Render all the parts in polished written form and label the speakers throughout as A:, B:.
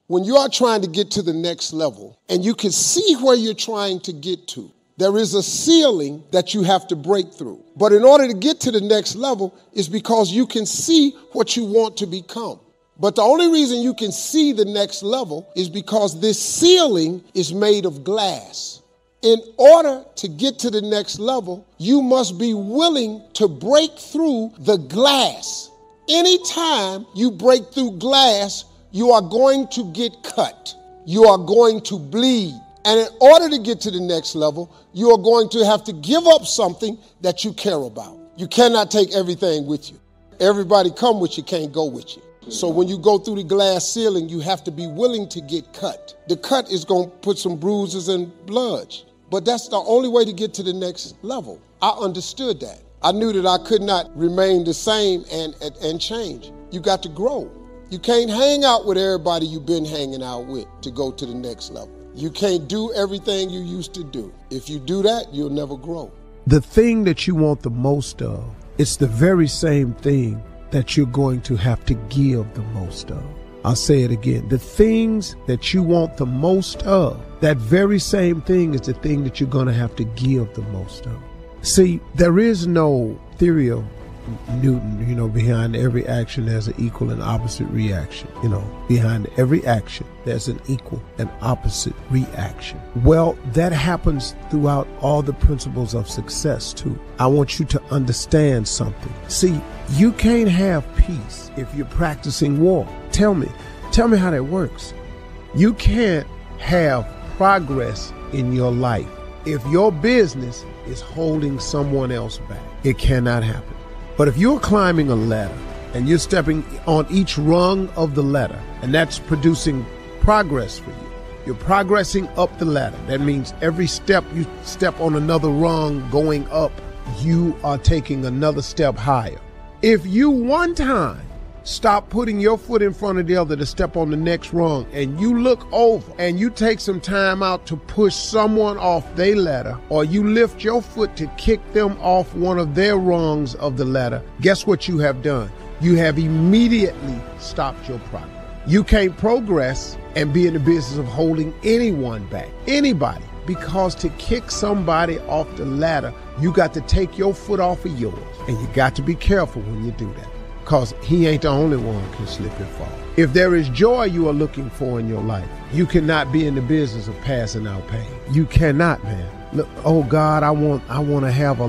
A: when you are trying to get to the next level and you can see where you're trying to get to, there is a ceiling that you have to break through. But in order to get to the next level is because you can see what you want to become. But the only reason you can see the next level is because this ceiling is made of glass. In order to get to the next level, you must be willing to break through the glass. Anytime you break through glass, you are going to get cut. You are going to bleed. And in order to get to the next level, you are going to have to give up something that you care about. You cannot take everything with you. Everybody come with you can't go with you. So when you go through the glass ceiling, you have to be willing to get cut. The cut is going to put some bruises and blood. But that's the only way to get to the next level. I understood that. I knew that I could not remain the same and change. You got to grow. You can't hang out with everybody you've been hanging out with to go to the next level. You can't do everything you used to do. If you do that, you'll never grow.
B: The thing that you want the most of, it's the very same thing that you're going to have to give the most of. I'll say it again. The things that you want the most of, that very same thing is the thing that you're going to have to give the most of. See, there is no theory of Newton, behind every action there's an equal and opposite reaction. Behind every action there's an equal and opposite reaction. Well, that happens throughout all the principles of success too. I want you to understand something. See, you can't have peace if you're practicing war. Tell me how that works. You can't have progress in your life if your business is holding someone else back. It cannot happen. But if you're climbing a ladder and you're stepping on each rung of the ladder, and that's producing progress for you, you're progressing up the ladder. That means every step you step on another rung going up, you are taking another step higher. If you one time stop putting your foot in front of the other to step on the next rung, and you look over and you take some time out to push someone off their ladder, or you lift your foot to kick them off one of their rungs of the ladder, guess what you have done? You have immediately stopped your progress. You can't progress and be in the business of holding anyone back, anybody, because to kick somebody off the ladder, you got to take your foot off of yours, and you got to be careful when you do that. Because he ain't the only one who can slip and fall. If there is joy you are looking for in your life, you cannot be in the business of passing out pain. You cannot, man. Look, oh God, I want to have a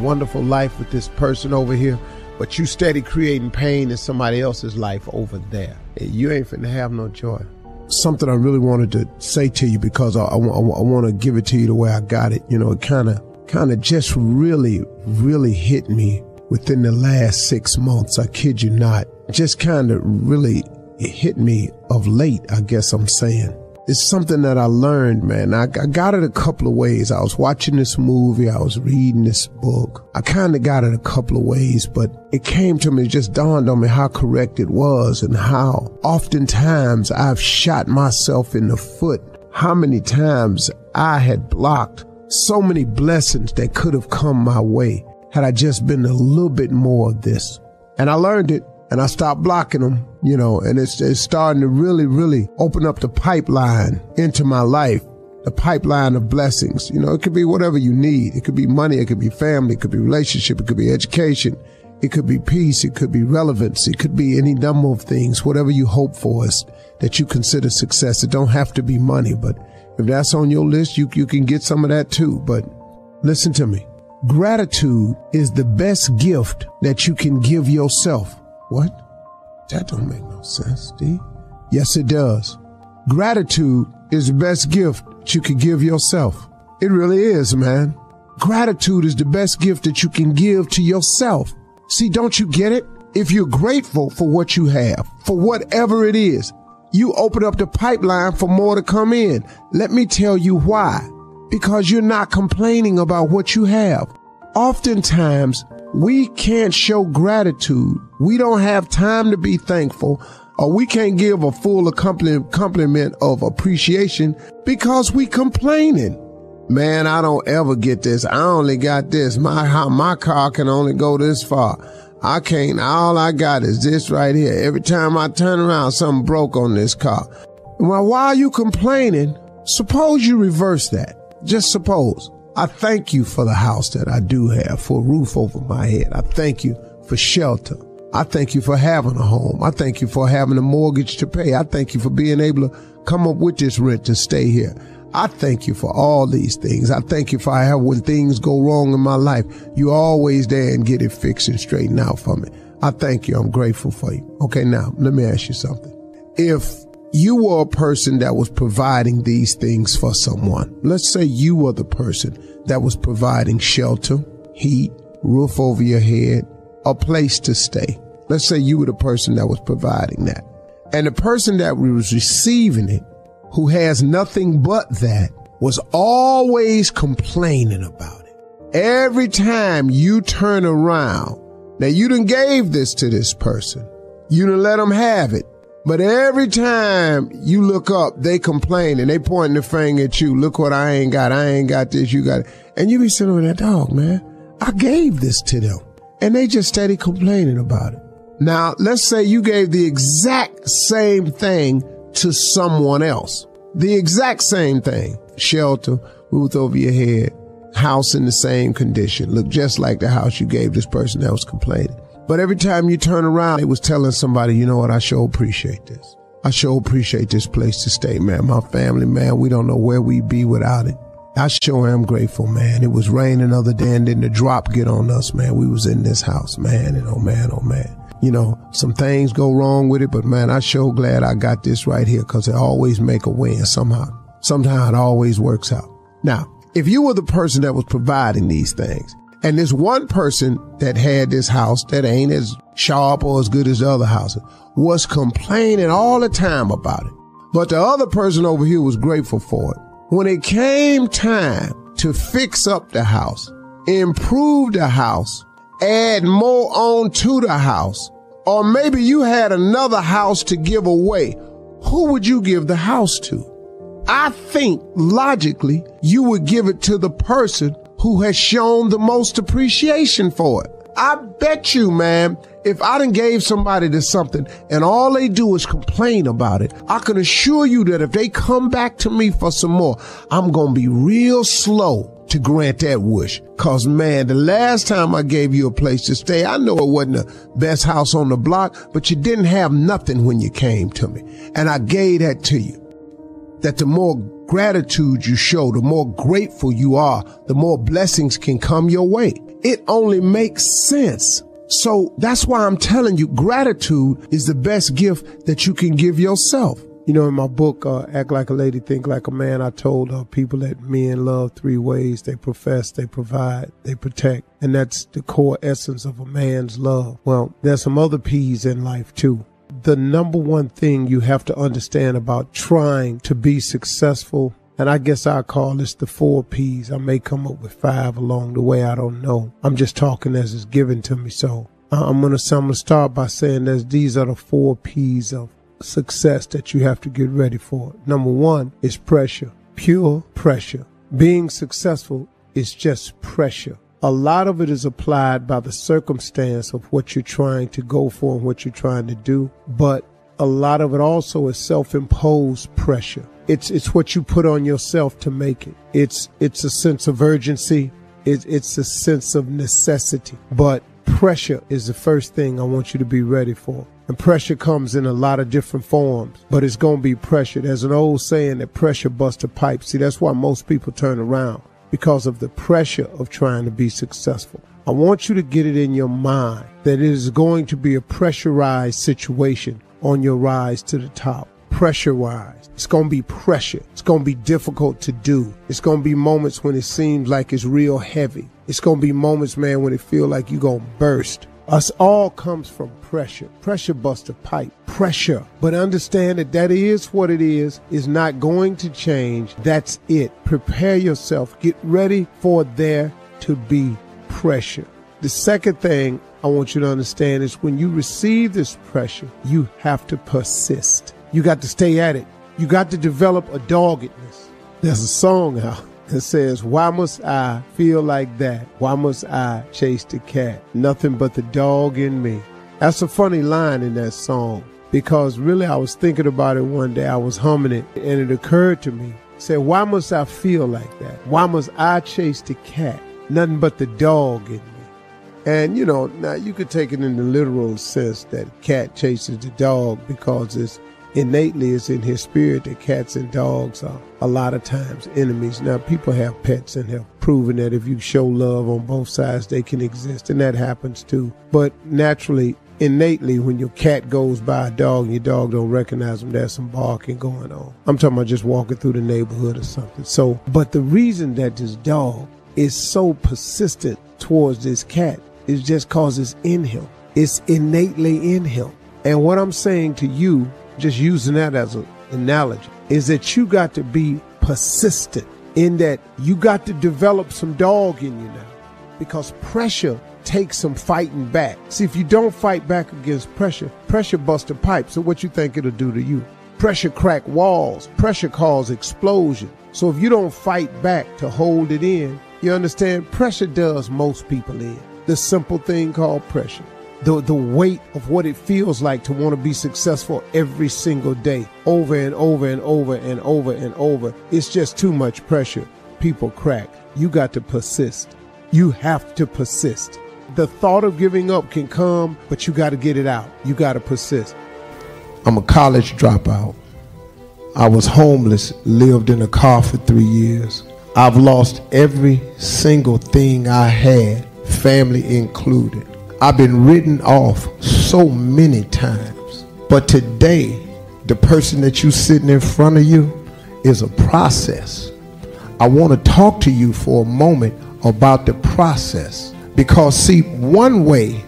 B: wonderful life with this person over here, but you steady creating pain in somebody else's life over there. You ain't finna have no joy. Something I really wanted to say to you, because I want to give it to you the way I got it. It kind of just really hit me within the last 6 months. I kid you not. Just kind of really hit me of late, I guess I'm saying. It's something that I learned, man. I got it a couple of ways. I was watching this movie. I was reading this book. I kind of got it a couple of ways, but it came to me, it just dawned on me how correct it was, and how oftentimes I've shot myself in the foot. How many times I had blocked so many blessings that could have come my way had I just been a little bit more of this. And I learned it, and I stopped blocking them, and it's starting to really open up the pipeline into my life, the pipeline of blessings. It could be whatever you need. It could be money, it could be family, it could be relationship, it could be education, it could be peace, it could be relevance, it could be any number of things. Whatever you hope for is that you consider success. It don't have to be money, but if that's on your list, you can get some of that too. But listen to me. Gratitude is the best gift that you can give yourself. What? That don't make no sense, D. Yes, it does. Gratitude is the best gift that you can give yourself. It really is, man. Gratitude is the best gift that you can give to yourself. See, don't you get it? If you're grateful for what you have, for whatever it is, you open up the pipeline for more to come in. Let me tell you why. Because you're not complaining about what you have. Oftentimes, we can't show gratitude. We don't have time to be thankful, or we can't give a full compliment of appreciation because we complaining. Man, I don't ever get this. I only got this. My car can only go this far. I can't. All I got is this right here. Every time I turn around, something broke on this car. Well, while you complaining, suppose you reverse that. Just suppose. I thank you for the house that I do have, for a roof over my head. I thank you for shelter. I thank you for having a home. I thank you for having a mortgage to pay. I thank you for being able to come up with this rent to stay here. I thank you for all these things. I thank you for how when things go wrong in my life, you're always there and get it fixed and straightened out for me. I thank you. I'm grateful for you. Okay, now, let me ask you something. If you were a person that was providing these things for someone, let's say you were the person that was providing shelter, heat, roof over your head, a place to stay. Let's say you were the person that was providing that. And the person that was receiving it, who has nothing but that, was always complaining about it. Every time you turn around, now you done gave this to this person. You done let them have it. But every time you look up, they complain and they pointing the finger at you. Look what I ain't got. I ain't got this. You got it. And you be sitting with that dog, man. I gave this to them. And they just steady complaining about it. Now, let's say you gave the exact same thing to someone else. The exact same thing. Shelter, roof over your head, house in the same condition. Look just like the house you gave this person that was complaining. But every time you turn around, it was telling somebody, you know what, I sure appreciate this. I sure appreciate this place to stay, man. My family, man, we don't know where we'd be without it. I sure am grateful, man. It was raining the other day and then the drop get on us, man. We was in this house, man, and oh man. You know, some things go wrong with it, but man, I sure glad I got this right here because it always make a win somehow. Somehow it always works out. Now, if you were the person that was providing these things, and this one person that had this house that ain't as sharp or as good as the other houses was complaining all the time about it. But the other person over here was grateful for it. When it came time to fix up the house, improve the house, add more on to the house, or maybe you had another house to give away, who would you give the house to? I think logically you would give it to the person who has shown the most appreciation for it. I bet you, man, if I done gave somebody to something and all they do is complain about it, I can assure you that if they come back to me for some more, I'm going to be real slow to grant that wish. Cause man, the last time I gave you a place to stay, I know it wasn't the best house on the block, but you didn't have nothing when you came to me. And I gave that to you. That the more gratitude you show, the more grateful you are, the more blessings can come your way. It only makes sense. So that's why I'm telling you, gratitude is the best gift that you can give yourself. You know, in my book, Act Like a Lady, Think Like a Man, I told people that men love three ways. They profess, they provide, they protect. And that's the core essence of a man's love. Well, there's some other P's in life too. The number one thing you have to understand about trying to be successful, and I guess I call this the 4 P's. I may come up with 5 along the way. I don't know. I'm just talking as it's given to me. So I'm going to start by saying that these are the 4 P's of success that you have to get ready for. Number 1 is pressure, pure pressure. Being successful is just pressure. A lot of it is applied by the circumstance of what you're trying to go for and what you're trying to do. But a lot of it also is self-imposed pressure. It's what you put on yourself to make it. It's a sense of urgency. It's a sense of necessity. But pressure is the first thing I want you to be ready for. And pressure comes in a lot of different forms, but it's going to be pressure. There's an old saying that pressure busts a pipe. See, that's why most people turn around. Because of the pressure of trying to be successful. I want you to get it in your mind that it is going to be a pressurized situation on your rise to the top. Pressurized. It's going to be pressure. It's going to be difficult to do. It's going to be moments when it seems like it's real heavy. It's going to be moments, man, when it feels like you're going to burst. Us all comes from pressure. Pressure busts a pipe. Pressure. But understand that is what it is not going to change. That's it. Prepare yourself. Get ready for there to be pressure. The second thing I want you to understand is when you receive this pressure, you have to persist. You got to stay at it. You got to develop a doggedness. There's a song out. It says, why must I feel like that? Why must I chase the cat? Nothing but the dog in me. That's a funny line in that song. because really I was thinking about it one day. I was humming it, and it occurred to me. Said, why must I feel like that? Why must I chase the cat? Nothing but the dog in me. And, you know, now you could take it in the literal sense that cat chases the dog because it's in his spirit that cats and dogs are a lot of times enemies. Now, people have pets and have proven that if you show love on both sides, they can exist, and that happens too. But naturally, innately, when your cat goes by a dog and your dog don't recognize them, there's some barking going on. I'm talking about just walking through the neighborhood or something. So, but the reason that this dog is so persistent towards this cat is just cause it's in him. It's innately in him. And what I'm saying to you, just using that as an analogy, is that you got to be persistent in that you got to develop some dog in you now, because pressure takes some fighting back. See, if you don't fight back against pressure, pressure busts a pipe. So what you think it'll do to you? Pressure crack walls. Pressure cause explosion. So if you don't fight back to hold it in, you understand, pressure does most people in. The simple thing called pressure. The weight of what it feels like to want to be successful every single day, over and over and over and over and over. It's just too much pressure. People crack. You got to persist. You have to persist. The thought of giving up can come, but you got to get it out. You got to persist. I'm a college dropout. I was homeless, lived in a car for 3 years. I've lost every single thing I had, family included. I've been written off so many times. But today, the person that you sitting in front of you is a process. I want to talk to you for a moment about the process. Because see, one way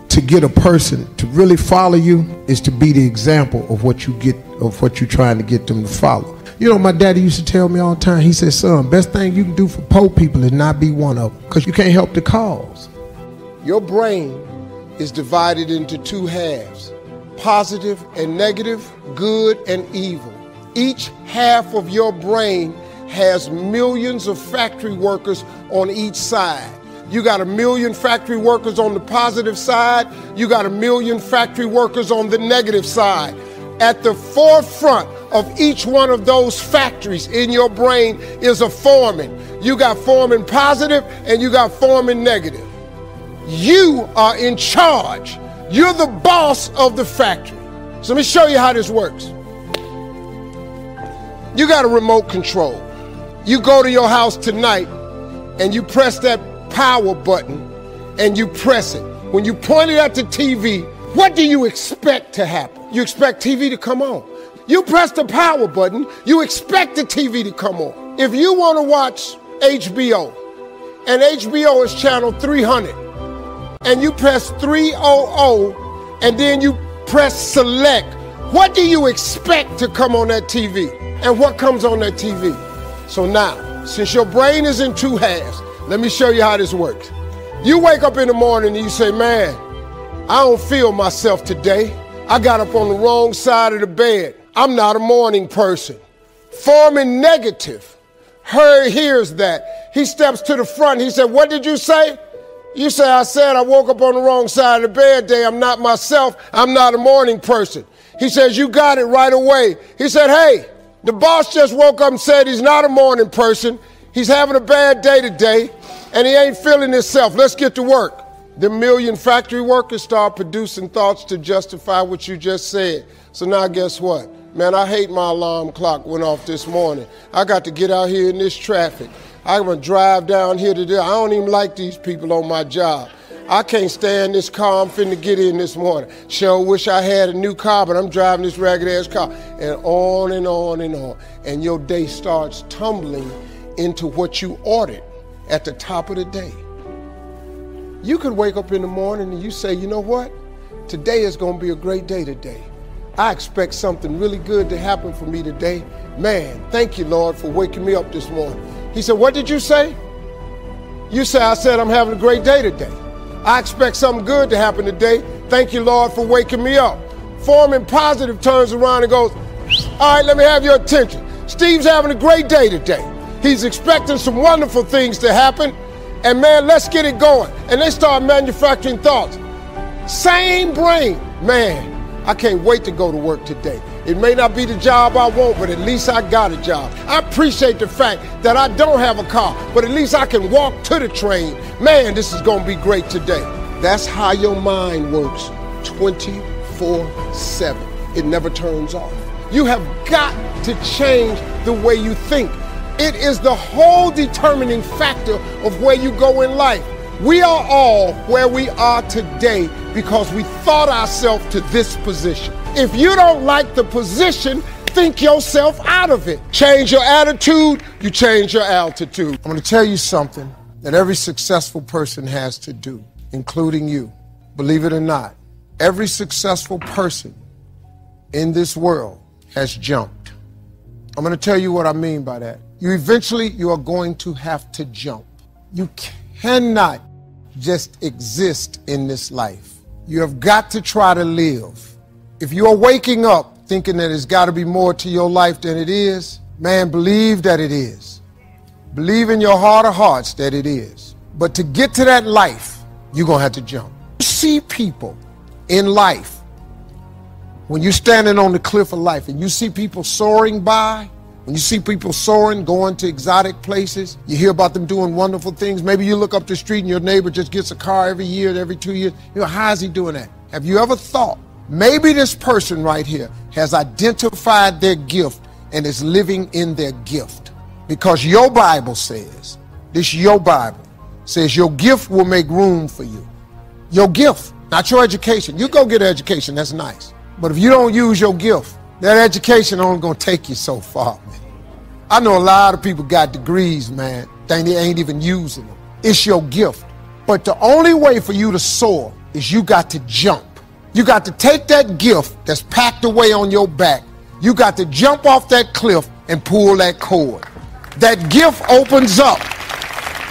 B: to get a person to really follow you is to be the example of what you're trying to get them to follow. You know, my daddy used to tell me all the time, he said, son, best thing you can do for poor people is not be one of them, because you can't help the cause.
A: Your brain is divided into two halves, positive and negative, good and evil. Each half of your brain has millions of factory workers on each side. You got 1 million factory workers on the positive side. You got 1 million factory workers on the negative side. At the forefront of each one of those factories in your brain is a foreman. You got foreman positive and you got foreman negative. You are in charge. You're the boss of the factory. So let me show you how this works. You got a remote control. You go to your house tonight and you press that power button and you press it. When you point it at the TV, what do you expect to happen? You expect TV to come on. You press the power button, you expect the TV to come on. If you want to watch HBO, and HBO is channel 300, and you press 300, and then you press select, what do you expect to come on that TV? And what comes on that TV? So now, since your brain is in two halves, let me show you how this works. You wake up in the morning and you say, man, I don't feel myself today. I got up on the wrong side of the bed. I'm not a morning person. Foreman negative hears that. He steps to the front. He said, what did you say? You say, I said I woke up on the wrong side of the bed today. I'm not myself. I'm not a morning person. He says, you got it right away. He said, hey, the boss just woke up and said he's not a morning person. He's having a bad day today, and he ain't feeling himself. Let's get to work. The 1 million factory workers start producing thoughts to justify what you just said. So now guess what? Man, I hate my alarm clock went off this morning. I got to get out here in this traffic. I'm going to drive down here today. I don't even like these people on my job. I can't stand this car I'm finna get in this morning. Sure wish I had a new car, but I'm driving this ragged-ass car. And on and on and on. And your day starts tumbling into what you ordered at the top of the day. You could wake up in the morning and you say, you know what? Today is going to be a great day today. I expect something really good to happen for me today. Man, thank you, Lord, for waking me up this morning. He said, what did you say? You say, I said I'm having a great day today. I expect something good to happen today. Thank you, Lord, for waking me up. Foreman positive turns around and goes, all right, let me have your attention. Steve's having a great day today. He's expecting some wonderful things to happen. And man, let's get it going. And they start manufacturing thoughts. Same brain. Man, I can't wait to go to work today. It may not be the job I want, but at least I got a job. I appreciate the fact that I don't have a car, but at least I can walk to the train. Man, this is gonna be great today. That's how your mind works 24/7. It never turns off. You have got to change the way you think. It is the whole determining factor of where you go in life. We are all where we are today because we thought ourselves to this position. If you don't like the position, think yourself out of it. Change your attitude, you change your altitude. I'm going to tell you something that every successful person has to do, including you. Believe it or not, every successful person in this world has jumped. I'm going to tell you what I mean by that. You are going to have to jump. You cannot just exist in this life. You have got to try to live. If you are waking up thinking that there's got to be more to your life than it is, man, believe that it is. Believe in your heart of hearts that it is. But to get to that life, you're going to have to jump. You see people in life, when you're standing on the cliff of life and you see people soaring by, when you see people soaring, going to exotic places, you hear about them doing wonderful things. Maybe you look up the street and your neighbor just gets a car every year, every 2 years. You know, how is he doing that? Have you ever thought, maybe this person right here has identified their gift and is living in their gift? Because your Bible says, your gift will make room for you. Your gift, not your education. You go get an education, that's nice. But if you don't use your gift, that education only gonna take you so far, man. I know a lot of people got degrees, man. They ain't even using them. It's your gift. But the only way for you to soar is you got to jump. You got to take that gift that's packed away on your back. You got to jump off that cliff and pull that cord. That gift opens up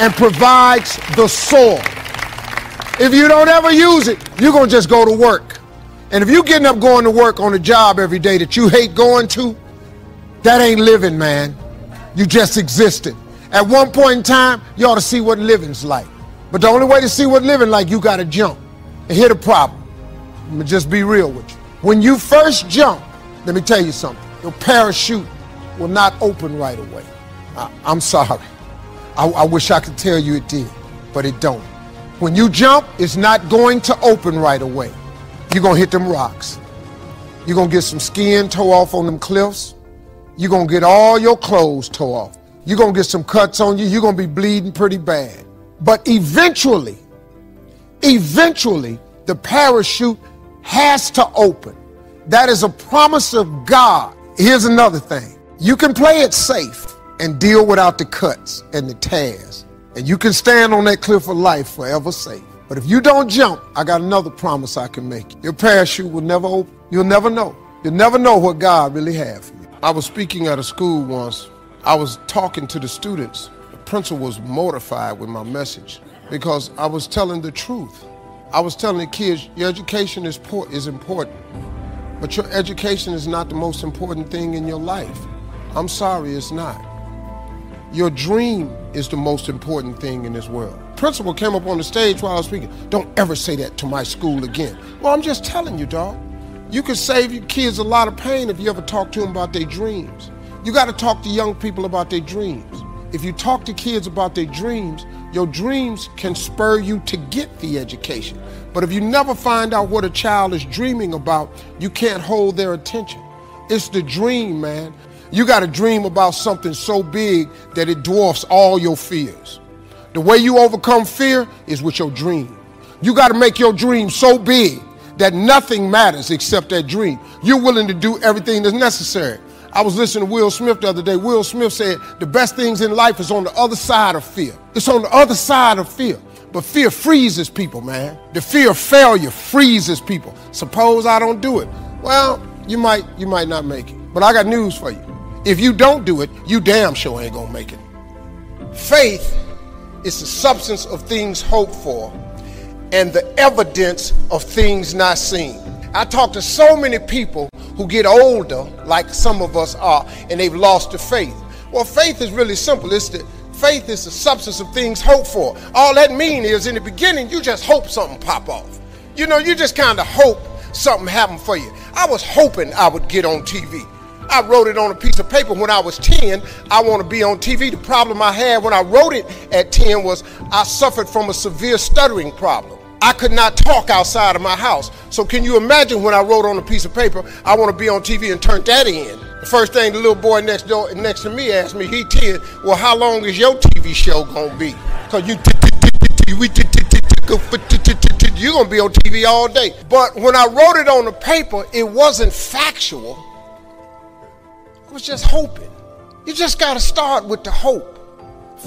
A: and provides the soar. If you don't ever use it, you're gonna just go to work. And if you're getting up going to work on a job every day that you hate going to, that ain't living, man. You just existed. At one point in time, you ought to see what living's like. But the only way to see what living like, you gotta jump. And here's the problem. I'm gonna just be real with you. When you first jump, let me tell you something. Your parachute will not open right away. I'm sorry. I wish I could tell you it did, but it don't. When you jump, it's not going to open right away. You're gonna hit them rocks. You're gonna get some skin tore off on them cliffs. You're gonna get all your clothes tore off. You're gonna get some cuts on you. You're gonna be bleeding pretty bad. But eventually, the parachute has to open. That is a promise of God. Here's another thing. You can play it safe and deal without the cuts and the tears. And you can stand on that cliff of life forever safe. But if you don't jump, I got another promise I can make you. Your parachute will never open. You'll never know. You'll never know what God really had for you. I was speaking at a school once. I was talking to the students. The principal was mortified with my message because I was telling the truth. I was telling the kids, your education is important, but your education is not the most important thing in your life. I'm sorry, it's not. Your dream is the most important thing in this world. Principal came up on the stage while I was speaking. Don't ever say that to my school again. Well, I'm just telling you, dog. You could save your kids a lot of pain if you ever talk to them about their dreams. You got to talk to young people about their dreams. If you talk to kids about their dreams, your dreams can spur you to get the education. But if you never find out what a child is dreaming about, you can't hold their attention. It's the dream, man. You got to dream about something so big that it dwarfs all your fears. The way you overcome fear is with your dream. You got to make your dream so big that nothing matters except that dream. You're willing to do everything that's necessary. I was listening to Will Smith the other day. Will Smith said the best things in life is on the other side of fear. It's on the other side of fear. But fear freezes people, man. The fear of failure freezes people. Suppose I don't do it. Well, you might not make it. But I got news for you. If you don't do it, you damn sure ain't gonna make it. Faith is the substance of things hoped for and the evidence of things not seen. I talk to so many people who get older, like some of us are, and they've lost the faith. Well, faith is really simple. Faith is the substance of things hoped for. All that means is in the beginning, you just hope something pop off. You know, you just kind of hope something happen for you. I was hoping I would get on TV. I wrote it on a piece of paper when I was 10, I want to be on TV. The problem I had when I wrote it at 10 was I suffered from a severe stuttering problem. I could not talk outside of my house. So can you imagine when I wrote on a piece of paper, I want to be on TV, and turned that in? The first thing the little boy next to me asked me, he 10, well, how long is your TV show going to be? Because you're going to be on TV all day. But when I wrote it on the paper, it wasn't factual. I was just hoping. You just got to start with the hope.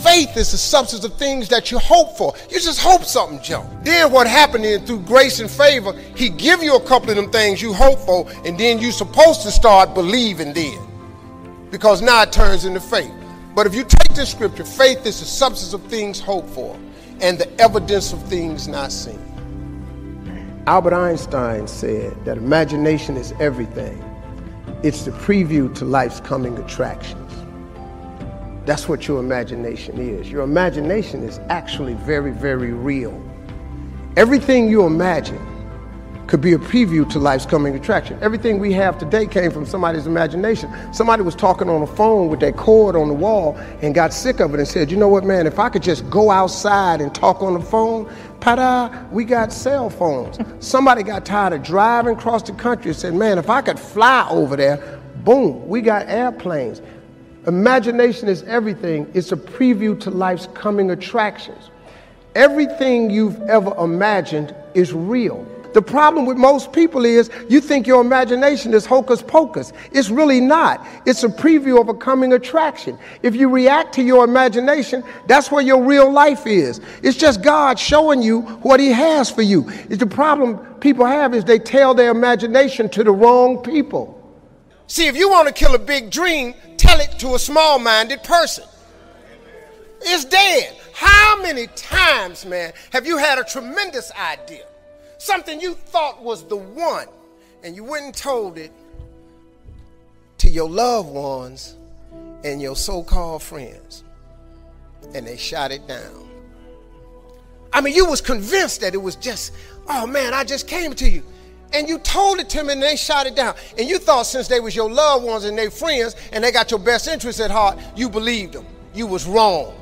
A: Faith is the substance of things that you hope for. You just hope something jump. Then what happened is, through grace and favor, he give you a couple of them things you hope for, and then you're supposed to start believing then. Because now it turns into faith. But if you take this scripture, faith is the substance of things hoped for and the evidence of things not seen. Albert Einstein said that imagination is everything. It's the preview to life's coming attractions. That's what your imagination is. Your imagination is actually very, very real. Everything you imagine could be a preview to life's coming attraction. Everything we have today came from somebody's imagination. Somebody was talking on the phone with that cord on the wall and got sick of it and said, you know what, man, if I could just go outside and talk on the phone, ta-da, we got cell phones. Somebody got tired of driving across the country and said, man, if I could fly over there, boom, we got airplanes. Imagination is everything. It's a preview to life's coming attractions. Everything you've ever imagined is real. The problem with most people is you think your imagination is hocus pocus. It's really not. It's a preview of a coming attraction. If you react to your imagination, that's where your real life is. It's just God showing you what he has for you. It's the problem people have is they tell their imagination to the wrong people. See, if you want to kill a big dream, tell it to a small-minded person. It's dead. How many times, man, have you had a tremendous idea? Something you thought was the one, and you went and told it to your loved ones and your so-called friends, and they shot it down. I mean, you was convinced that it was just, oh man, I just came to you. And you told it to them and they shot it down. And you thought since they was your loved ones and their friends and they got your best interests at heart, you believed them. You was wrong.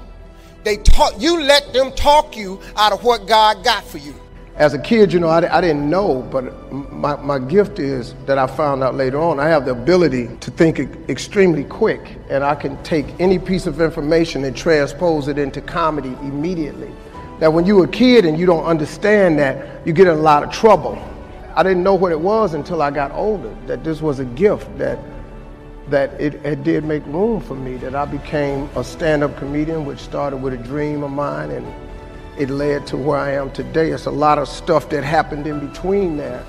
A: You let them talk you out of what God got for you. As a kid, you know, I didn't know, but my gift is that I found out later on. I have the ability to think extremely quick, and I can take any piece of information and transpose it into comedy immediately. That when you're a kid and you don't understand that, you get in a lot of trouble. I didn't know what it was until I got older, that this was a gift, that it did make room for me, that I became a stand-up comedian, which started with a dream of mine, and it led to where I am today. It's a lot of stuff that happened in between there.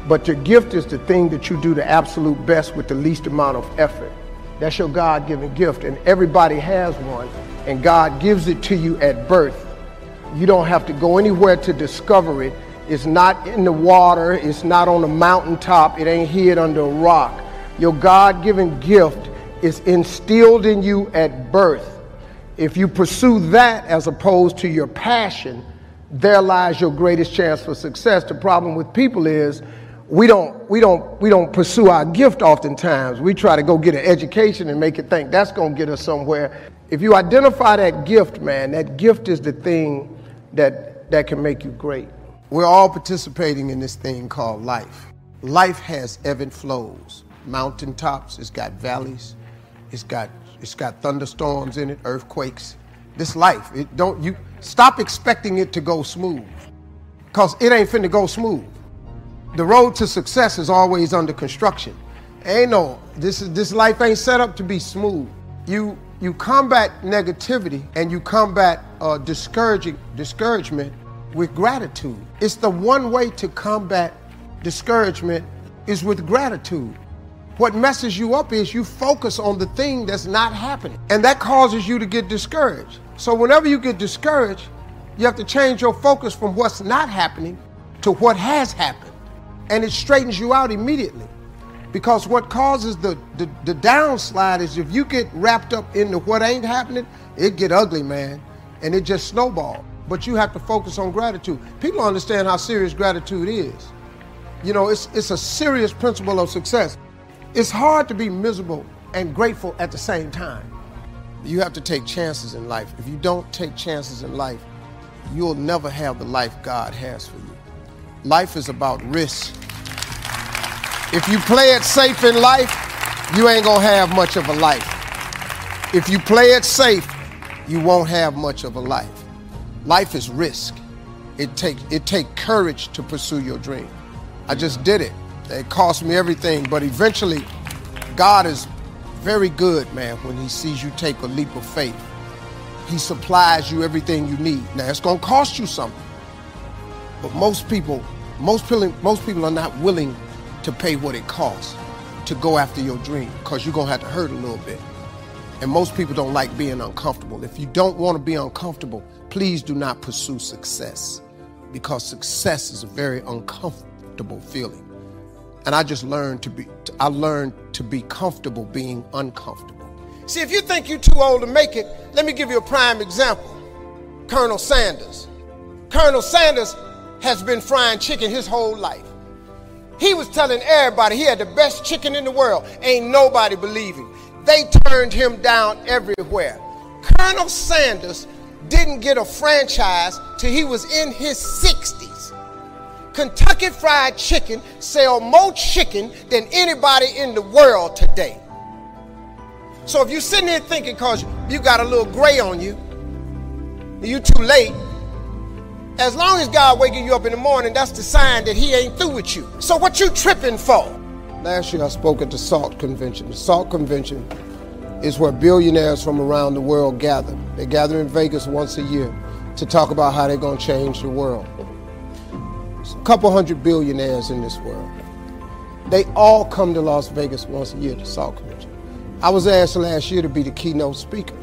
A: But your gift is the thing that you do the absolute best with the least amount of effort. That's your God-given gift, and everybody has one, and God gives it to you at birth. You don't have to go anywhere to discover it. It's not in the water, it's not on a mountaintop, it ain't hid under a rock. Your God-given gift is instilled in you at birth. If you pursue that as opposed to your passion, there lies your greatest chance for success. The problem with people is we don't pursue our gift oftentimes. We try to go get an education and make it think that's going to get us somewhere. If you identify that gift, man, that gift is the thing that can make you great. We're all participating in this thing called life. Life has ebb and flows. Mountaintops, it's got valleys, it's got thunderstorms in it, earthquakes. This life, you stop expecting it to go smooth, because it ain't finna go smooth. The road to success is always under construction. This life ain't set up to be smooth. You combat negativity and you combat discouragement with gratitude. It's the one way to combat discouragement is with gratitude. What messes you up is you focus on the thing that's not happening, and that causes you to get discouraged. So whenever you get discouraged, you have to change your focus from what's not happening to what has happened, and it straightens you out immediately. Because what causes the downslide is if you get wrapped up into what ain't happening, it get ugly, man, and it just snowballs. But you have to focus on gratitude. People understand how serious gratitude is. You know, it's a serious principle of success. It's hard to be miserable and grateful at the same time. You have to take chances in life. If you don't take chances in life, you'll never have the life God has for you. Life is about risk. If you play it safe in life, you ain't gonna have much of a life. If you play it safe, you won't have much of a life. Life is risk. It take courage to pursue your dream. I just did it. It cost me everything, but eventually, God is very good, man, when he sees you take a leap of faith. He supplies you everything you need. Now, it's gonna cost you something, but most people are not willing to pay what it costs to go after your dream, because you're gonna have to hurt a little bit. And most people don't like being uncomfortable. If you don't want to be uncomfortable, please do not pursue success, because success is a very uncomfortable feeling. And I learned to be comfortable being uncomfortable. See, if you think you're too old to make it, let me give you a prime example. Colonel Sanders. Colonel Sanders has been frying chicken his whole life. He was telling everybody he had the best chicken in the world. Ain't nobody believing. They turned him down everywhere. Colonel Sanders didn't get a franchise till he was in his 60s. Kentucky Fried Chicken sell more chicken than anybody in the world today. So if you're sitting here thinking because you got a little gray on you, you too late, as long as God waking you up in the morning, that's the sign that he ain't through with you. So what you tripping for? Last year I spoke at the SALT convention. The SALT convention is where billionaires from around the world gather. They gather in Vegas once a year to talk about how they're going to change the world. There's a couple hundred billionaires in this world. They all come to Las Vegas once a year to SALT convention. I was asked last year to be the keynote speaker.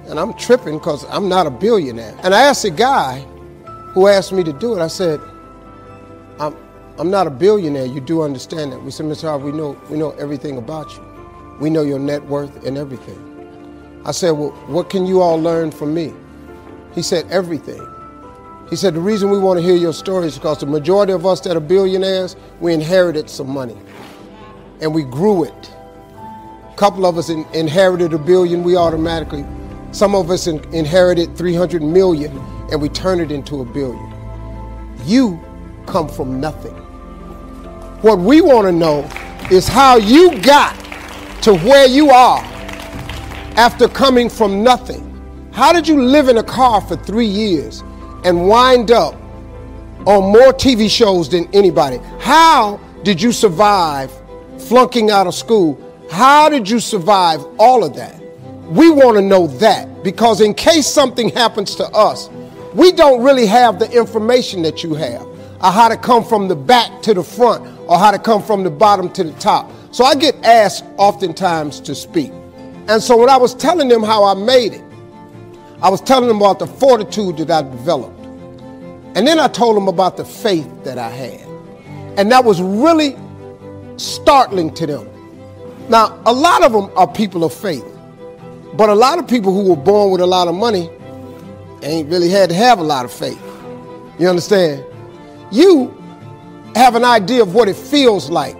A: And I'm tripping because I'm not a billionaire. And I asked a guy who asked me to do it, I said, I'm not a billionaire, you do understand that. We said, Mr. Harvey, we know everything about you. We know your net worth and everything. I said, well, what can you all learn from me? He said, everything. He said, the reason we want to hear your story is because the majority of us that are billionaires, we inherited some money and we grew it. A couple of us inherited $1 billion, some of us inherited 300 million and we turn it into $1 billion. You come from nothing. What we want to know is how you got to where you are after coming from nothing. How did you live in a car for 3 years and wind up on more TV shows than anybody? How did you survive flunking out of school? How did you survive all of that? We want to know that, because in case something happens to us, we don't really have the information that you have, or how to come from the back to the front, or how to come from the bottom to the top. So I get asked oftentimes to speak. And so when I was telling them how I made it, I was telling them about the fortitude that I developed. And then I told them about the faith that I had. And that was really startling to them. Now, a lot of them are people of faith, but a lot of people who were born with a lot of money ain't really had to have a lot of faith. You understand? You have an idea of what it feels like.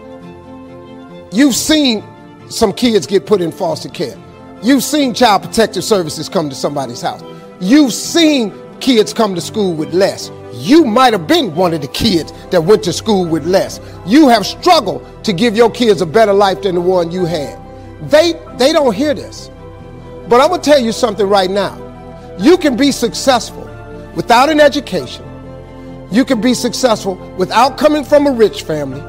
A: You've seen some kids get put in foster care. You've seen Child Protective Services come to somebody's house. You've seen kids come to school with less. You might have been one of the kids that went to school with less. You have struggled to give your kids a better life than the one you had. They don't hear this. But I'm going to tell you something right now. You can be successful without an education. You can be successful without coming from a rich family.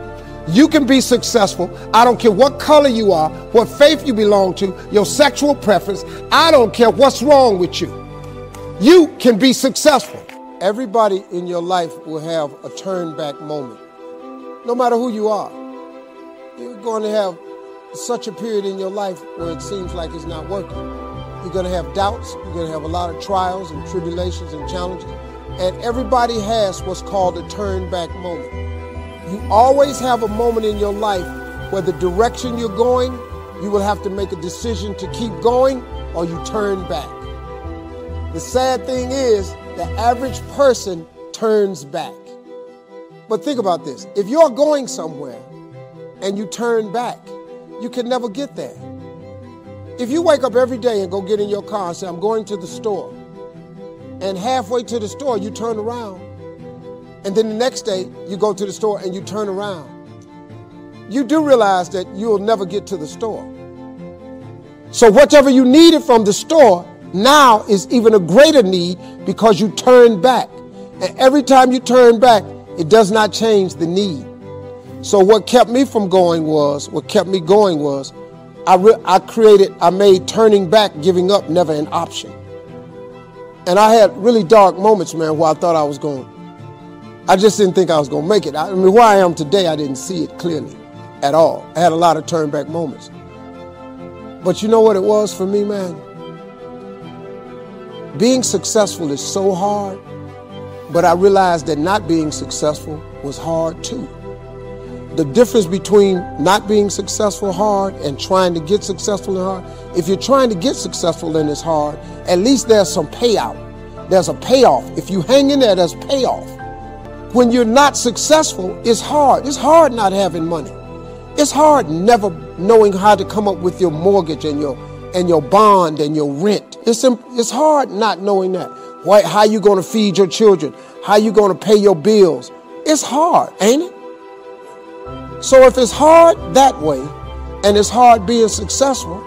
A: You can be successful. I don't care what color you are, what faith you belong to, your sexual preference. I don't care what's wrong with you. You can be successful. Everybody in your life will have a turn back moment. No matter who you are, you're going to have such a period in your life where it seems like it's not working. You're going to have doubts. You're going to have a lot of trials and tribulations and challenges. And everybody has what's called a turn back moment. You always have a moment in your life where the direction you're going, you will have to make a decision to keep going or you turn back. The sad thing is, the average person turns back. But think about this. If you're going somewhere and you turn back, you can never get there. If you wake up every day and go get in your car and say, I'm going to the store, and halfway to the store, you turn around, and then the next day, you go to the store and you turn around, you do realize that you'll never get to the store. So whatever you needed from the store now is even a greater need because you turn back. And every time you turn back, it does not change the need. So what kept me going was, I made turning back, giving up, never an option. And I had really dark moments, man, where I thought I just didn't think I was going to make it. I mean, where I am today, I didn't see it clearly at all. I had a lot of turn back moments. But you know what it was for me, man? Being successful is so hard, but I realized that not being successful was hard too. The difference between not being successful hard and trying to get successful and hard, if you're trying to get successful and it's hard, at least there's some payout. There's a payoff. If you hang in there, there's payoff. When you're not successful, it's hard. It's hard not having money. It's hard never knowing how to come up with your mortgage and your bond and your rent. It's hard not knowing that. How you going to feed your children? How you going to pay your bills? It's hard, ain't it? So if it's hard that way, and it's hard being successful,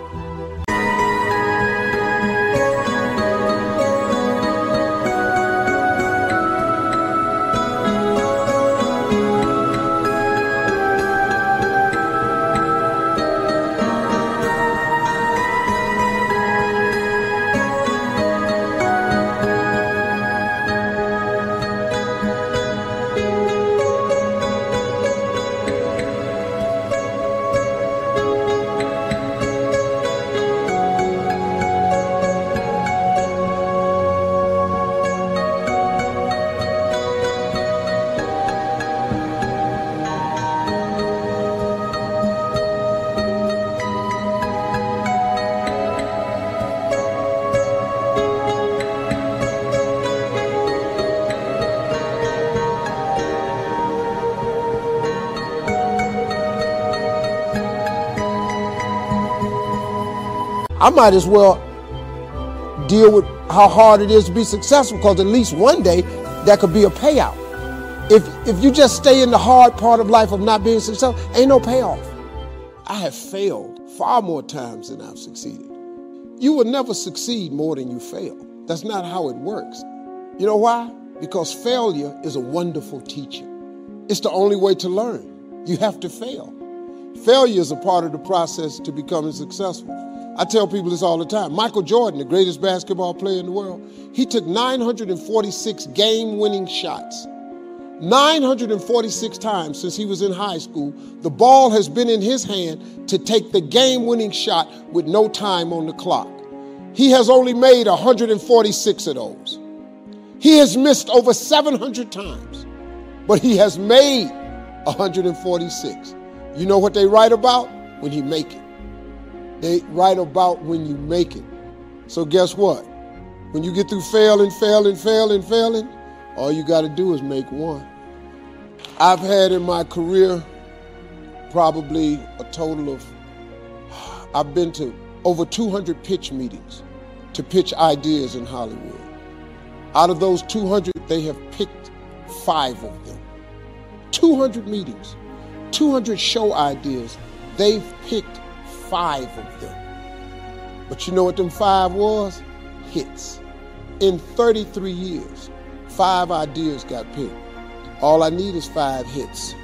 A: I might as well deal with how hard it is to be successful, because at least one day that could be a payout. If you just stay in the hard part of life of not being successful, ain't no payoff. I have failed far more times than I've succeeded. You will never succeed more than you fail. That's not how it works. You know why? Because failure is a wonderful teacher. It's the only way to learn. You have to fail. Failure is a part of the process to becoming successful. I tell people this all the time. Michael Jordan, the greatest basketball player in the world, he took 946 game-winning shots. 946 times since he was in high school, the ball has been in his hand to take the game-winning shot with no time on the clock. He has only made 146 of those. He has missed over 700 times, but he has made 146. You know what they write about? When he make it. They write about when you make it. So guess what? When you get through failing, all you got to do is make one. I've had in my career probably a total of, I've been to over 200 pitch meetings to pitch ideas in Hollywood. Out of those 200, they have picked 5 of them. 200 meetings, 200 show ideas, they've picked 5 of them. But you know what them 5 was? Hits. In 33 years, 5 ideas got picked. All I need is 5 hits.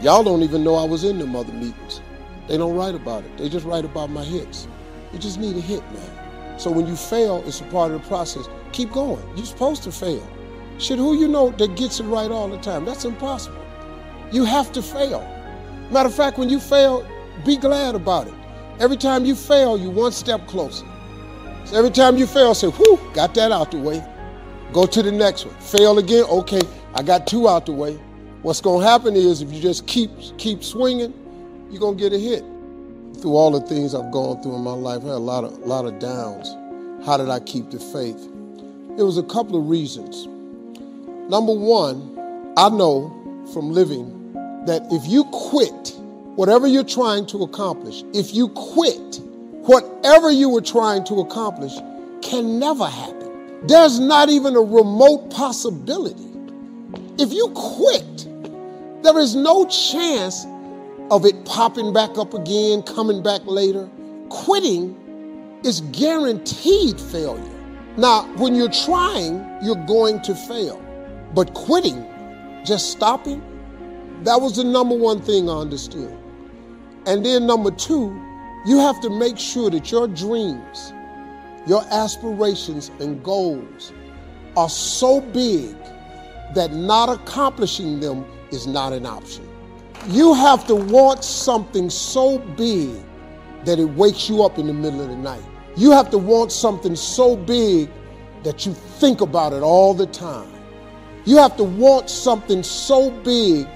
A: Y'all don't even know I was in them other meetings. They don't write about it. They just write about my hits. You just need a hit, man. So when you fail, it's a part of the process. Keep going. You're supposed to fail. Shit, who you know that gets it right all the time? That's impossible. You have to fail. Matter of fact, when you fail, be glad about it. Every time you fail, you're one step closer. So every time you fail, say, whew, got that out the way. Go to the next one. Fail again, okay, I got 2 out the way. What's gonna happen is if you just keep swinging, you're gonna get a hit. Through all the things I've gone through in my life, I had a lot of downs. How did I keep the faith? It was a couple of reasons. Number one, I know from living that if you quit whatever you're trying to accomplish, if you quit whatever you were trying to accomplish, can never happen. There's not even a remote possibility. If you quit, there is no chance of it popping back up again, coming back later. Quitting is guaranteed failure. Now, when you're trying, you're going to fail. But quitting, just stopping, that was the number one thing I understood. And then number two, you have to make sure that your dreams, your aspirations and goals are so big that not accomplishing them is not an option. You have to want something so big that it wakes you up in the middle of the night. You have to want something so big that you think about it all the time. You have to want something so big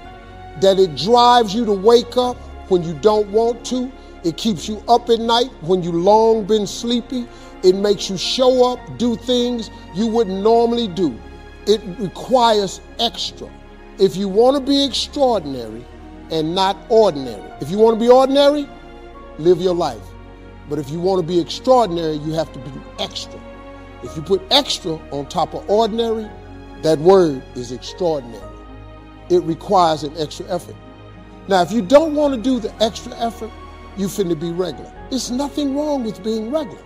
A: that it drives you to wake up when you don't want to. It keeps you up at night when you long been sleepy. It makes you show up, do things you wouldn't normally do. It requires extra. If you want to be extraordinary and not ordinary, if you want to be ordinary, live your life. But if you want to be extraordinary, you have to be extra. If you put extra on top of ordinary, that word is extraordinary. It requires an extra effort. Now, if you don't want to do the extra effort, you finna be regular. There's nothing wrong with being regular.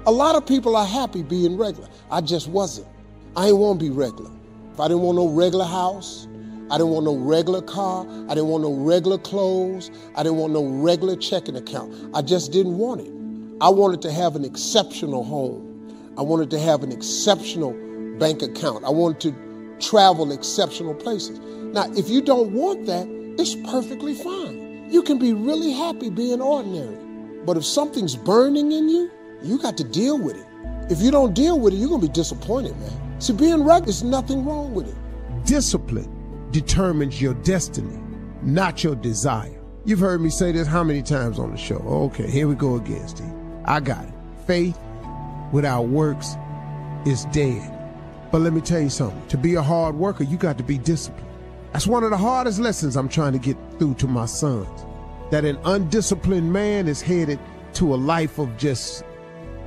A: A lot of people are happy being regular. I just wasn't. I didn't want to be regular. If I didn't want no regular house, I didn't want no regular car, I didn't want no regular clothes, I didn't want no regular checking account. I just didn't want it. I wanted to have an exceptional home. I wanted to have an exceptional bank account. I wanted to travel exceptional places. Now, if you don't want that, it's perfectly fine. You can be really happy being ordinary. But if something's burning in you, you got to deal with it. If you don't deal with it, you're going to be disappointed, man. See, being regular, there's nothing wrong with it.
B: Discipline determines your destiny, not your desire. You've heard me say this how many times on the show? Okay, here we go again, Steve. I got it. Faith without works is dead. But let me tell you something. To be a hard worker, you got to be disciplined. That's one of the hardest lessons I'm trying to get through to my sons. That an undisciplined man is headed to a life of just,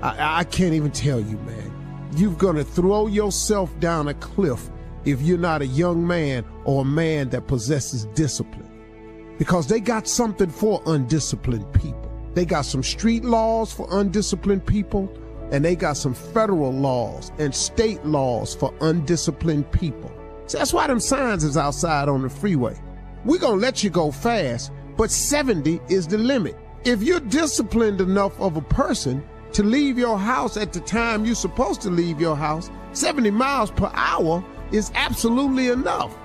B: I can't even tell you, man. You're going to throw yourself down a cliff if you're not a young man or a man that possesses discipline. Because they got something for undisciplined people. They got some street laws for undisciplined people, and they got some federal laws and state laws for undisciplined people. So that's why them signs is outside on the freeway. We're going to let you go fast, but 70 is the limit. If you're disciplined enough of a person to leave your house at the time you're supposed to leave your house, 70 miles per hour is absolutely enough.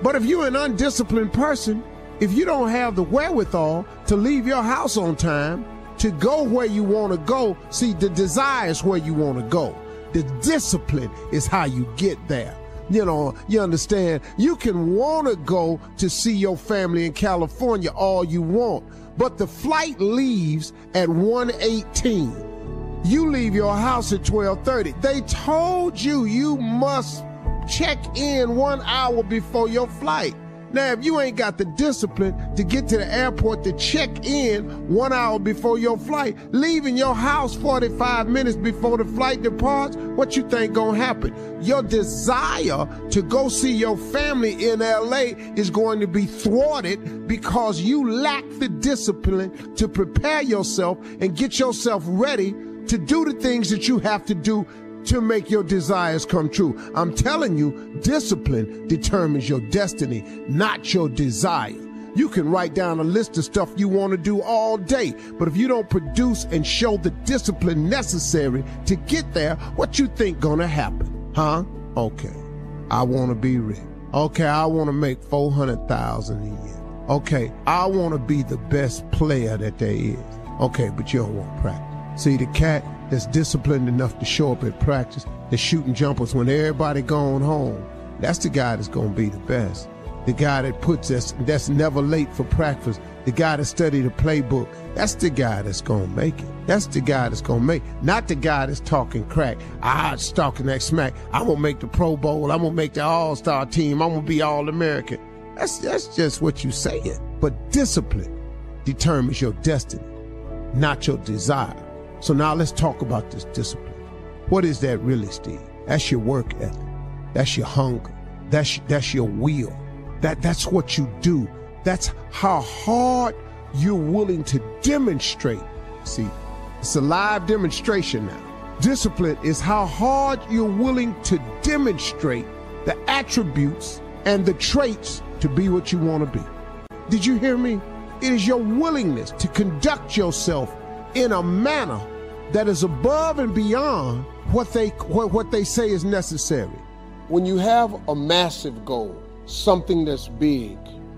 B: But if you're an undisciplined person, if you don't have the wherewithal to leave your house on time, to go where you want to go, see, the desire is where you want to go. The discipline is how you get there. You know, you understand, you can want to go to see your family in California all you want, but the flight leaves at 1:18. You leave your house at 12:30. They told you you must check in 1 hour before your flight. Now, if you ain't got the discipline to get to the airport to check in 1 hour before your flight, leaving your house 45 minutes before the flight departs, what you think gonna happen? Your desire to go see your family in LA is going to be thwarted because you lack the discipline to prepare yourself and get yourself ready to do the things that you have to do to make your desires come true. I'm telling you, discipline determines your destiny, not your desire. You can write down a list of stuff you want to do all day, but if you don't produce and show the discipline necessary to get there, what you think gonna happen? Huh? Okay, I want to be rich. Okay, I want to make $400,000 a year. Okay, I want to be the best player that there is. Okay, but you don't want practice. See, the cat that's disciplined enough to show up at practice, that's shooting jumpers when everybody gone home, that's the guy that's going to be the best. The guy that puts us, that's never late for practice, the guy that studied the playbook, that's the guy that's going to make it. That's the guy that's going to make it. Not the guy that's talking crack. Talking that smack. I'm going to make the Pro Bowl. I'm going to make the All-Star team. I'm going to be All-American. That's just what you saying. But discipline determines your destiny, not your desire. So now let's talk about this discipline. What is that really, Steve? That's your work ethic. That's your hunger. That's your will. That's what you do. That's how hard you're willing to demonstrate. See, it's a live demonstration now. Discipline is how hard you're willing to demonstrate the attributes and the traits to be what you want to be. Did you hear me? It is your willingness to conduct yourself in a manner that is above and beyond what they say is necessary.
A: When you have a massive goal, something that's big,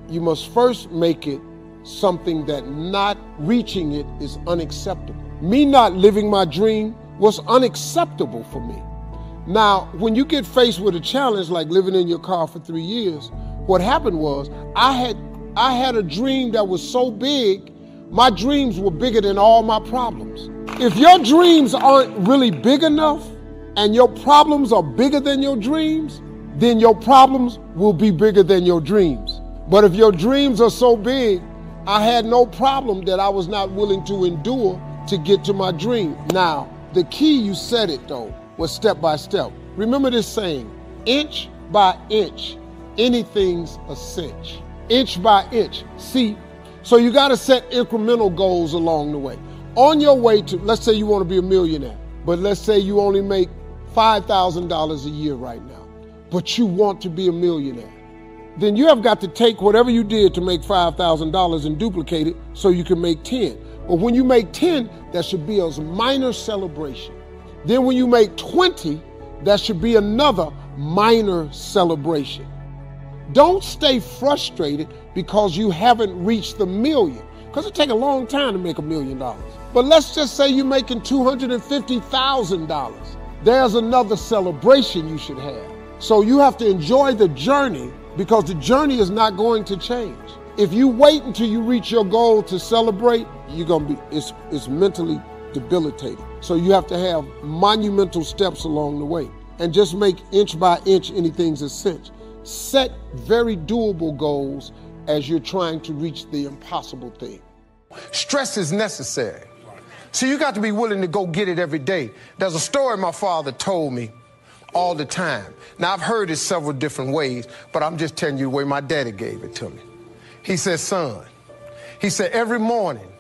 A: you must first make it something that not reaching it is unacceptable. Me not living my dream was unacceptable for me. Now, when you get faced with a challenge like living in your car for 3 years, what happened was I had a dream that was so big, my dreams were bigger than all my problems. If your dreams aren't really big enough and your problems are bigger than your dreams, then your problems will be bigger than your dreams. But if your dreams are so big, I had no problem that I was not willing to endure to get to my dream. Now, the key, you said it though, was step by step. Remember this saying, inch by inch, anything's a cinch. Inch by inch. See, so you got to set incremental goals along the way. On your way to, let's say you want to be a millionaire, but let's say you only make $5,000 a year right now, but you want to be a millionaire. Then you have got to take whatever you did to make $5,000 and duplicate it so you can make 10. But when you make 10, that should be a minor celebration. Then when you make 20, that should be another minor celebration. Don't stay frustrated because you haven't reached the million, because it takes a long time to make $1 million. But let's just say you're making $250,000. There's another celebration you should have. So you have to enjoy the journey, because the journey is not going to change. If you wait until you reach your goal to celebrate, it's mentally debilitating. So you have to have monumental steps along the way and just make inch by inch anything's a cinch. Set very doable goals as you're trying to reach the impossible thing.
B: Stress is necessary. So you got to be willing to go get it every day. There's a story my father told me all the time. Now, I've heard it several different ways, but I'm just telling you the way my daddy gave it to me. He said, son, he said, every morning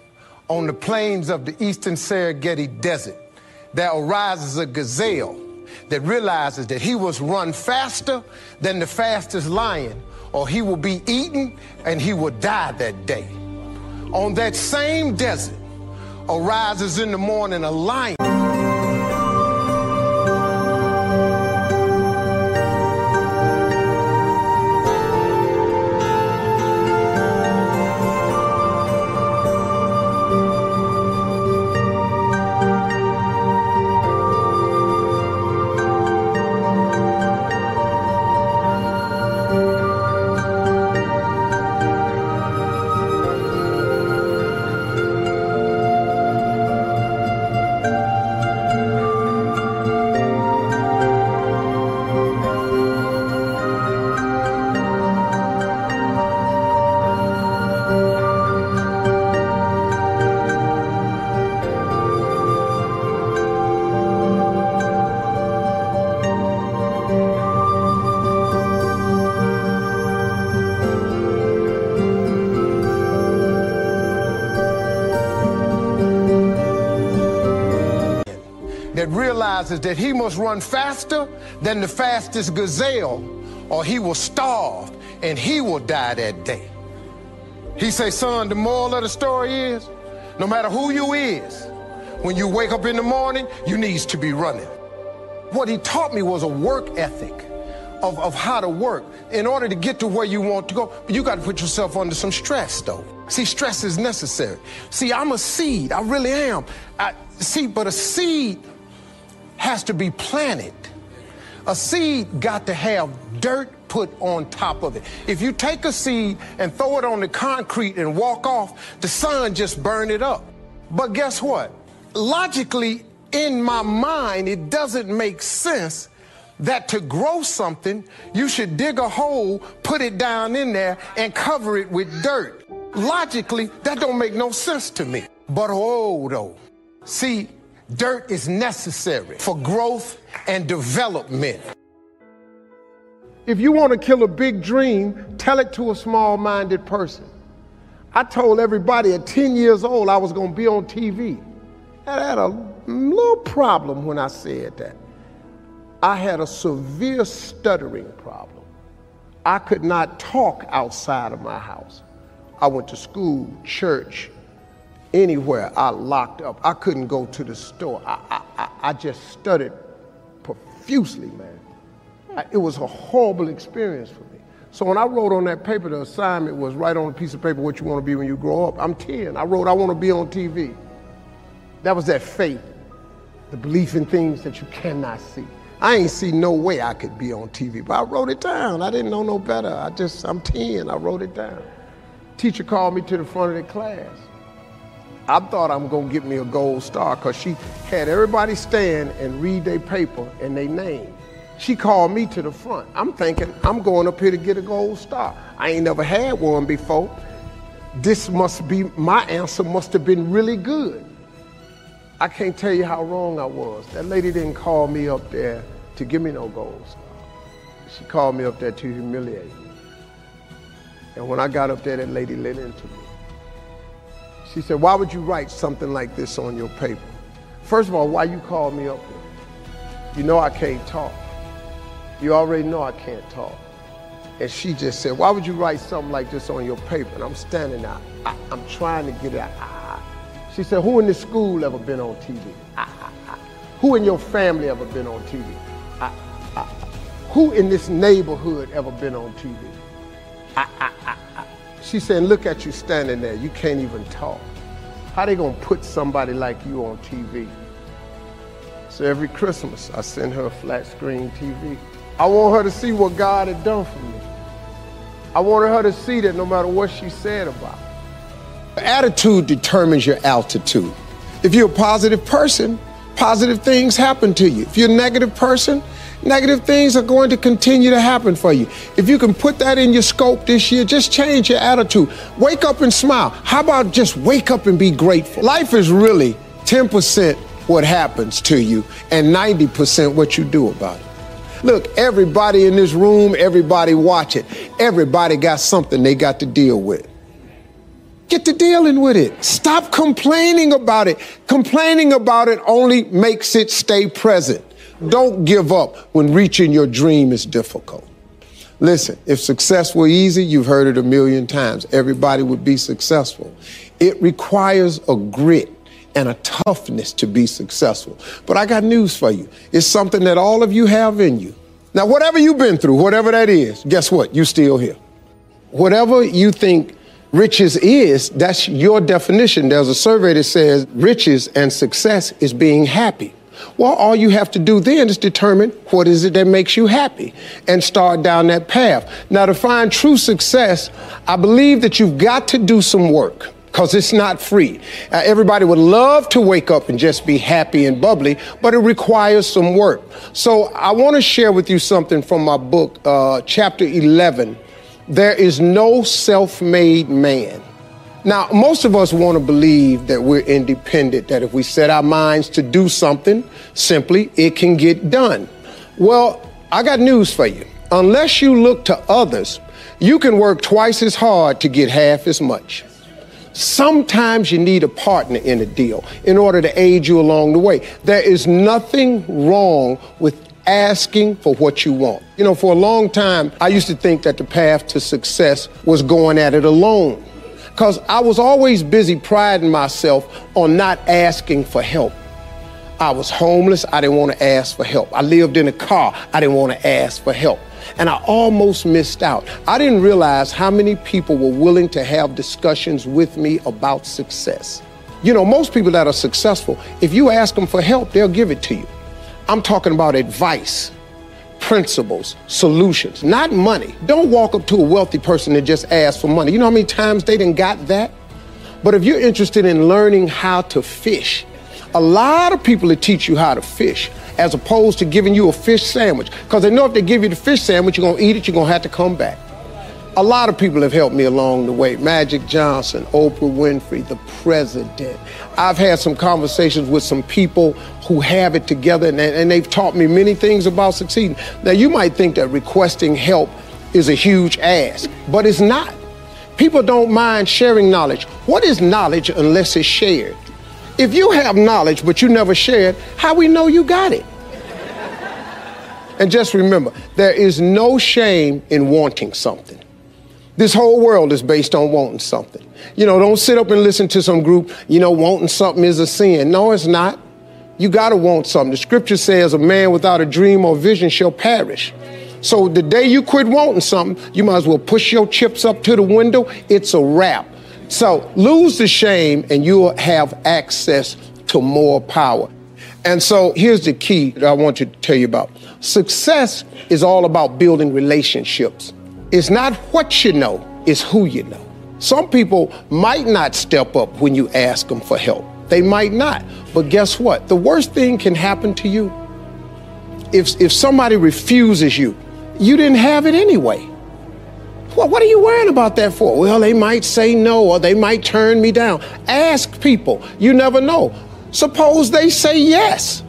B: on the plains of the eastern Serengeti Desert, there arises a gazelle that realizes that he must run faster than the fastest lion, or he will be eaten and he will die that day. On that same desert arises in the morning a lion. That realizes that he must run faster than the fastest gazelle, or he will starve and he will die that day. He say, son, the moral of the story is, no matter who you is, when you wake up in the morning, you needs to be running. What he taught me was a work ethic of how to work in order to get to where you want to go. But you got to put yourself under some stress, though. See, stress is necessary. See, I'm a seed. I really am. But a seed has to be planted. A seed got to have dirt put on top of it. If you take a seed and throw it on the concrete and walk off, the sun just burn it up. But guess what? Logically, in my mind, it doesn't make sense
A: that to grow something, you should dig a hole, put it down in there, and cover it with dirt. Logically, that don't make no sense to me. But oh, though. See, dirt is necessary for growth and development.
B: If you want to kill a big dream, tell it to a small-minded person. I told everybody at 10 years old I was going to be on TV. I had a little problem when I said that. I had a severe stuttering problem. I could not talk outside of my house. I went to school, church, anywhere. I locked up. I couldn't go to the store. I just stuttered profusely, man. It was a horrible experience for me. So when I wrote on that paper, the assignment was write on a piece of paper what you want to be when you grow up. I'm 10. I wrote I want to be on TV. That was that faith, the belief in things that you cannot see. I ain't see no way I could be on TV, but I wrote it down. I didn't know no better. I'm 10. I wrote it down. Teacher called me to the front of the class. I thought I'm going to get me a gold star because she had everybody stand and read their paper and their name. She called me to the front. I'm thinking, I'm going up here to get a gold star. I ain't never had one before. This must be, my answer must have been really good. I can't tell you how wrong I was. That lady didn't call me up there to give me no gold star. She called me up there to humiliate me. And when I got up there, that lady lit into me. She said, why would you write something like this on your paper? First of all, why you called me up here? You know I can't talk. You already know I can't talk. And she just said, why would you write something like this on your paper? And I'm standing there. I'm trying to get it out. She said, who in this school ever been on TV? Who in your family ever been on TV? Who in this neighborhood ever been on TV? She said, look at you standing there. You can't even talk. How they gonna put somebody like you on TV? So every Christmas, I send her a flat screen TV. I want her to see what God had done for me. I wanted her to see that no matter what she said about it.
A: Attitude determines your altitude. If you're a positive person, positive things happen to you. If you're a negative person, negative things are going to continue to happen for you. If you can put that in your scope this year, just change your attitude. Wake up and smile. How about just wake up and be grateful? Life is really 10% what happens to you and 90% what you do about it. Look, everybody in this room, everybody watching, everybody got something they got to deal with. Get to dealing with it. Stop complaining about it. Complaining about it only makes it stay present. Don't give up when reaching your dream is difficult. Listen, if success were easy, you've heard it a million times. Everybody would be successful. It requires a grit and a toughness to be successful. But I got news for you. It's something that all of you have in you. Now, whatever you've been through, whatever that is, guess what? You're still here. Whatever you think riches is, that's your definition. There's a survey that says riches and success is being happy. Well, all you have to do then is determine what is it that makes you happy and start down that path. Now, to find true success, I believe that you've got to do some work because it's not free. Everybody would love to wake up and just be happy and bubbly, but it requires some work. So I want to share with you something from my book, chapter 11. There is no self-made man. Now, most of us want to believe that we're independent, that if we set our minds to do something, simply it can get done. Well, I got news for you. Unless you look to others, you can work twice as hard to get half as much. Sometimes you need a partner in a deal in order to aid you along the way. There is nothing wrong with asking for what you want. You know, for a long time, I used to think that the path to success was going at it alone, because I was always busy priding myself on not asking for help. I was homeless. I didn't want to ask for help. I lived in a car. I didn't want to ask for help. And I almost missed out. I didn't realize how many people were willing to have discussions with me about success. You know, most people that are successful, if you ask them for help, they'll give it to you. I'm talking about advice, principles, solutions, not money. Don't walk up to a wealthy person and just ask for money. You know how many times they done got that? But if you're interested in learning how to fish, a lot of people that teach you how to fish as opposed to giving you a fish sandwich. Because they know if they give you the fish sandwich, you're going to eat it, you're going to have to come back. A lot of people have helped me along the way. Magic Johnson, Oprah Winfrey, the president. I've had some conversations with some people who have it together, and they've taught me many things about succeeding. Now, you might think that requesting help is a huge ask, but it's not. People don't mind sharing knowledge. What is knowledge unless it's shared? If you have knowledge, but you never share it, how we know you got it? And just remember, there is no shame in wanting something. This whole world is based on wanting something. Don't sit up and listen to some group, wanting something is a sin. No, it's not. You gotta want something. The scripture says a man without a dream or vision shall perish. So the day you quit wanting something, you might as well push your chips up to the window. It's a wrap. So lose the shame and you'll have access to more power. And so here's the key that I want to tell you about. Success is all about building relationships. It's not what you know, it's who you know. Some people might not step up when you ask them for help. They might not. But guess what? The worst thing can happen to you. If somebody refuses you, you didn't have it anyway. Well, what are you worrying about that for? Well, they might say no, or they might turn me down. Ask people. You never know. Suppose they say yes.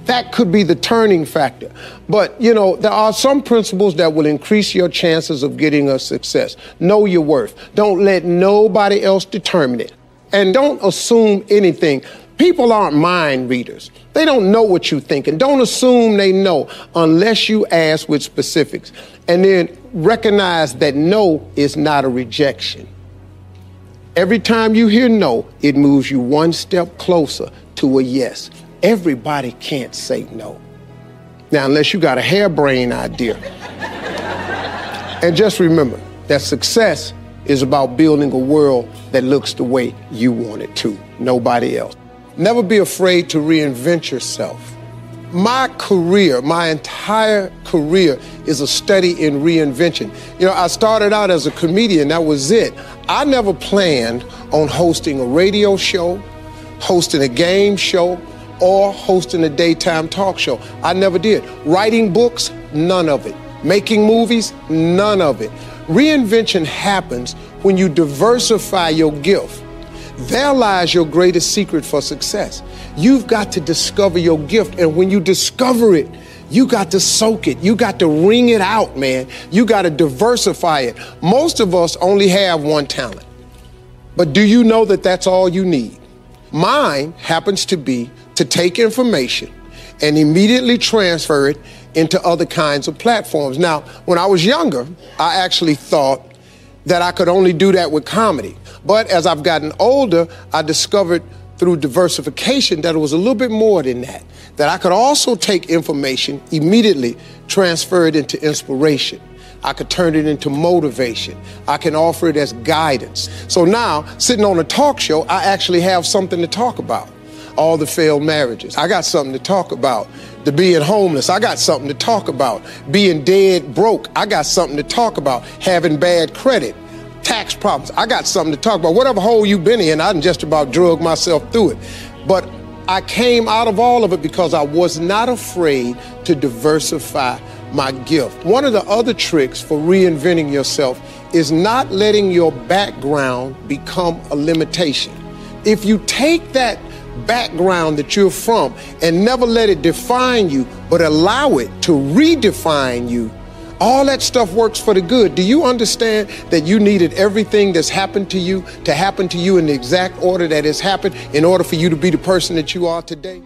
A: That could be the turning factor. But, there are some principles that will increase your chances of getting a success. Know your worth. Don't let nobody else determine it. And don't assume anything. People aren't mind readers. They don't know what you think. And don't assume they know unless you ask with specifics. And then recognize that no is not a rejection. Every time you hear no, it moves you one step closer to a yes. Everybody can't say no. Now, unless you got a harebrained idea. And just remember that success is about building a world that looks the way you want it to, nobody else. Never be afraid to reinvent yourself. My career, my entire career is a study in reinvention. I started out as a comedian, that was it. I never planned on hosting a radio show, hosting a game show, or hosting a daytime talk show. I never did. Writing books, none of it. Making movies, none of it. Reinvention happens when you diversify your gift. There lies your greatest secret for success. You've got to discover your gift, and when you discover it, you got to soak it. You got to wring it out, man. You got to diversify it. Most of us only have one talent. But do you know that that's all you need? Mine happens to be to take information and immediately transfer it into other kinds of platforms. Now, when I was younger, I actually thought that I could only do that with comedy. But as I've gotten older, I discovered through diversification that it was a little bit more than that. That I could also take information, immediately transfer it into inspiration. I could turn it into motivation. I can offer it as guidance. So now, sitting on a talk show, I actually have something to talk about. All the failed marriages. I got something to talk about. The being homeless. I got something to talk about. Being dead broke. I got something to talk about. Having bad credit. Tax problems. I got something to talk about. Whatever hole you've been in, I done just about drug myself through it. But I came out of all of it because I was not afraid to diversify my gift. One of the other tricks for reinventing yourself is not letting your background become a limitation. If you take that background that you're from and never let it define you, but allow it to redefine you, all that stuff works for the good. Do you understand that you needed everything that's happened to you to happen to you in the exact order that it's happened in order for you to be the person that you are today?